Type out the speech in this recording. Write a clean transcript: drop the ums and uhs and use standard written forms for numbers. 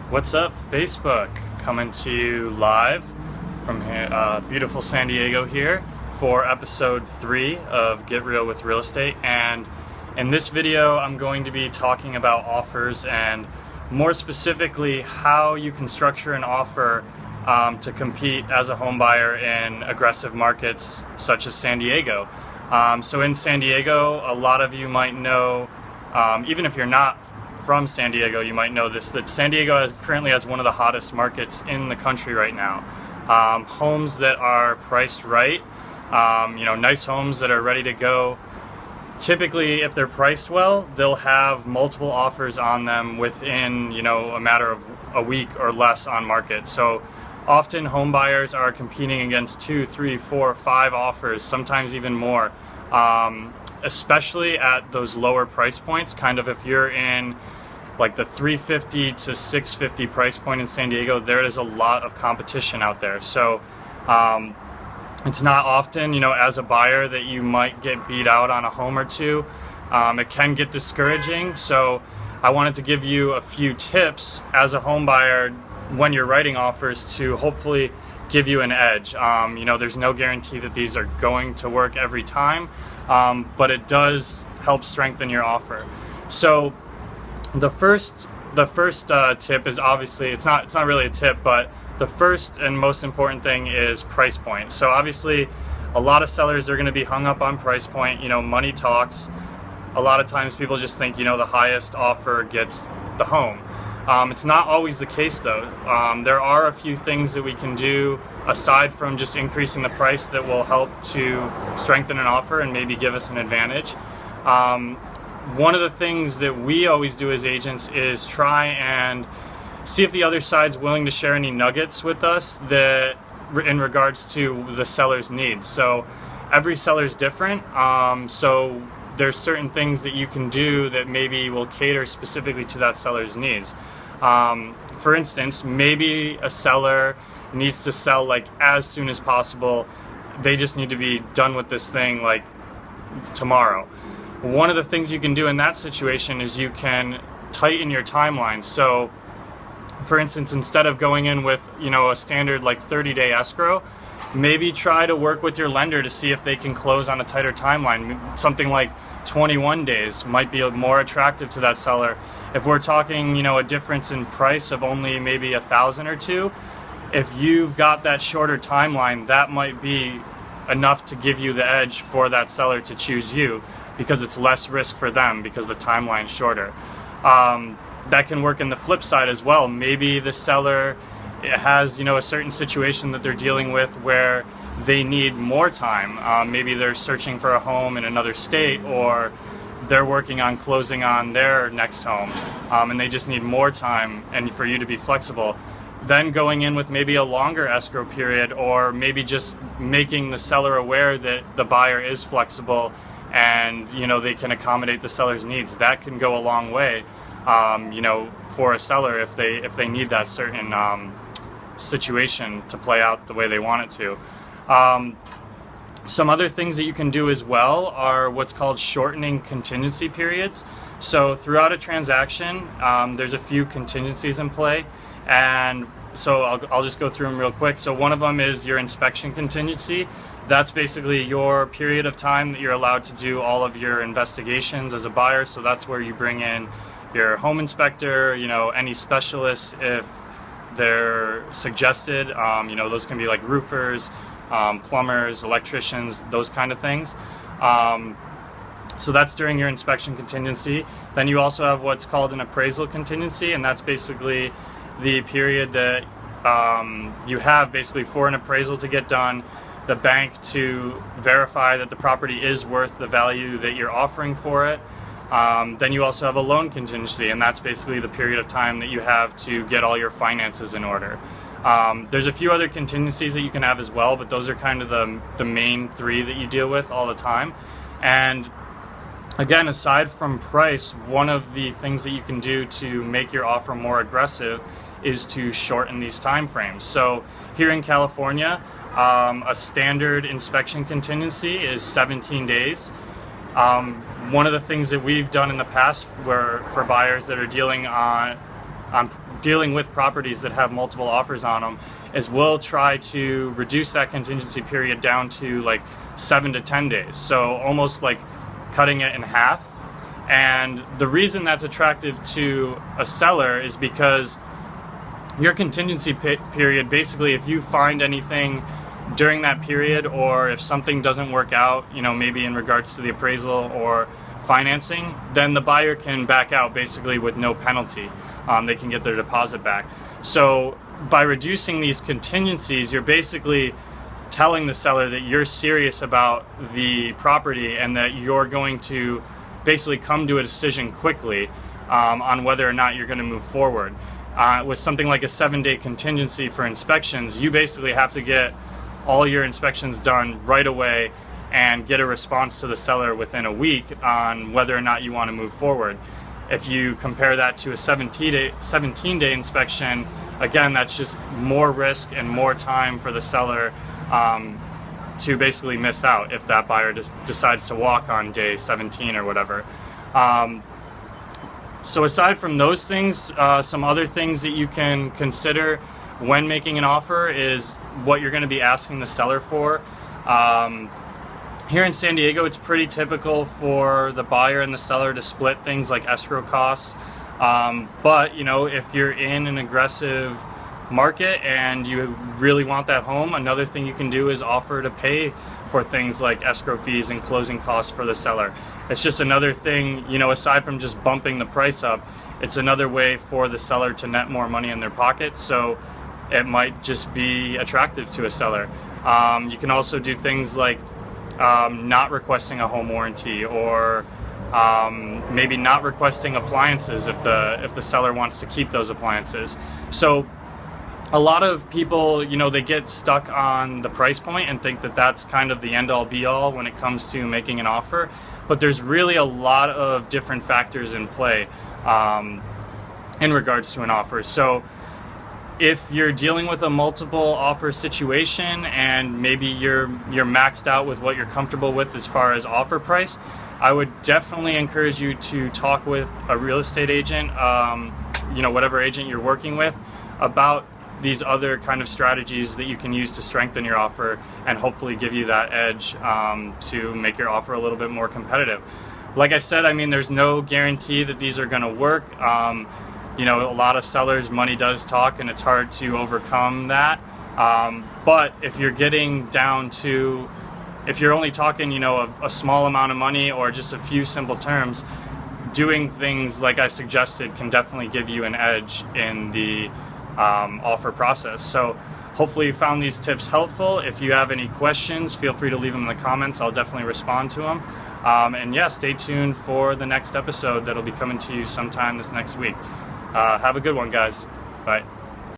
What's up, Facebook? Coming to you live from beautiful San Diego here for episode 3 of Get Real with Real Estate. And in this video, I'm going to be talking about offers and more specifically how you can structure an offer to compete as a home buyer in aggressive markets such as San Diego. So in San Diego, a lot of you might know, even if you're not from San Diego, you might know this, that San Diego currently has one of the hottest markets in the country right now. Homes that are priced right, nice homes that are ready to go. Typically, if they're priced well, they'll have multiple offers on them within, a matter of a week or less on market. So often home buyers are competing against 2, 3, 4, 5 offers, sometimes even more. Especially at those lower price points, kind of if you're in like the $350 to $650 price point in San Diego, there is a lot of competition out there. So it's not often, as a buyer that you might get beat out on a home or two. It can get discouraging. So I wanted to give you a few tips as a home buyer when you're writing offers to hopefully give you an edge. There's no guarantee that these are going to work every time, but it does help strengthen your offer. So the first tip is, obviously it's not really a tip, but the first and most important thing is price point. So obviously a lot of sellers are going to be hung up on price point. Money talks. A lot of times people just think the highest offer gets the home. It's not always the case though. There are a few things that we can do aside from just increasing the price that will help to strengthen an offer and maybe give us an advantage. One of the things that we always do as agents is try and see if the other side's willing to share any nuggets with us that in regards to the seller's needs. So every seller's different. So there's certain things that you can do that maybe will cater specifically to that seller's needs. For instance, maybe a seller needs to sell like as soon as possible. They just need to be done with this thing like tomorrow. One of the things you can do in that situation is you can tighten your timeline. So for instance, instead of going in with a standard like 30-day escrow, maybe try to work with your lender to see if they can close on a tighter timeline. Something like 21 days might be more attractive to that seller. If we're talking, a difference in price of only maybe $1,000 or $2,000, if you've got that shorter timeline, that might be enough to give you the edge for that seller to choose you, because it's less risk for them because the timeline's shorter. That can work in the flip side as well. Maybe the seller has a certain situation that they're dealing with where they need more time. Maybe they're searching for a home in another state, or they're working on closing on their next home, and they just need more time and for you to be flexible. Then going in with maybe a longer escrow period, or maybe just making the seller aware that the buyer is flexible and they can accommodate the seller's needs. That can go a long way for a seller if they need that certain situation to play out the way they want it to. Some other things that you can do as well are what's called shortening contingency periods. So throughout a transaction, there's a few contingencies in play, and so I'll just go through them real quick. So one of them is your inspection contingency. That's basically your period of time that you're allowed to do all of your investigations as a buyer. So that's where you bring in your home inspector, any specialists if they're suggested. Those can be like roofers, plumbers, electricians, those kind of things. So that's during your inspection contingency. Then you also have what's called an appraisal contingency, and that's basically the period that you have basically for an appraisal to get done, the bank to verify that the property is worth the value that you're offering for it. Then you also have a loan contingency, and that's basically the period of time that you have to get all your finances in order. There's a few other contingencies that you can have as well, but those are kind of the main 3 that you deal with all the time. And again, aside from price, one of the things that you can do to make your offer more aggressive is to shorten these time frames. So here in California, a standard inspection contingency is 17 days. One of the things that we've done in the past for buyers that are dealing on on dealing with properties that have multiple offers on them is we'll try to reduce that contingency period down to like 7 to 10 days. So almost like cutting it in half. And the reason that's attractive to a seller is because your contingency period, basically if you find anything during that period, or if something doesn't work out, you know, maybe in regards to the appraisal or financing, then the buyer can back out basically with no penalty. They can get their deposit back. So by reducing these contingencies, you're basically telling the seller that you're serious about the property and that you're going to basically come to a decision quickly on whether or not you're going to move forward. With something like a 7-day contingency for inspections, you basically have to get all your inspections done right away and get a response to the seller within a week on whether or not you want to move forward. If you compare that to a 17-day inspection, again, that's just more risk and more time for the seller to basically miss out if that buyer decides to walk on day 17 or whatever. So aside from those things, some other things that you can consider when making an offer is what you're going to be asking the seller for. Here in San Diego, it's pretty typical for the buyer and the seller to split things like escrow costs. But you know, if you're in an aggressive market and you really want that home, another thing you can do is offer to pay for things like escrow fees and closing costs for the seller. It's just another thing, you know, aside from just bumping the price up, it's another way for the seller to net more money in their pocket. So it might just be attractive to a seller. You can also do things like not requesting a home warranty, or maybe not requesting appliances if the seller wants to keep those appliances. So a lot of people, you know, they get stuck on the price point and think that that's kind of the end-all be-all when it comes to making an offer. But there's really a lot of different factors in play in regards to an offer. So if you're dealing with a multiple offer situation and maybe you're maxed out with what you're comfortable with as far as offer price, I would definitely encourage you to talk with a real estate agent, you know, whatever agent you're working with, about these other kind of strategies that you can use to strengthen your offer and hopefully give you that edge to make your offer a little bit more competitive. Like I said, I mean, there's no guarantee that these are going to work. You know, a lot of sellers, money does talk, and it's hard to overcome that. But if you're getting down to, if you're only talking, you know, a small amount of money or just a few simple terms, doing things like I suggested can definitely give you an edge in the offer process. So hopefully you found these tips helpful. If you have any questions, feel free to leave them in the comments. I'll definitely respond to them. And yeah, stay tuned for the next episode that'll be coming to you sometime this next week. Have a good one, guys. Bye.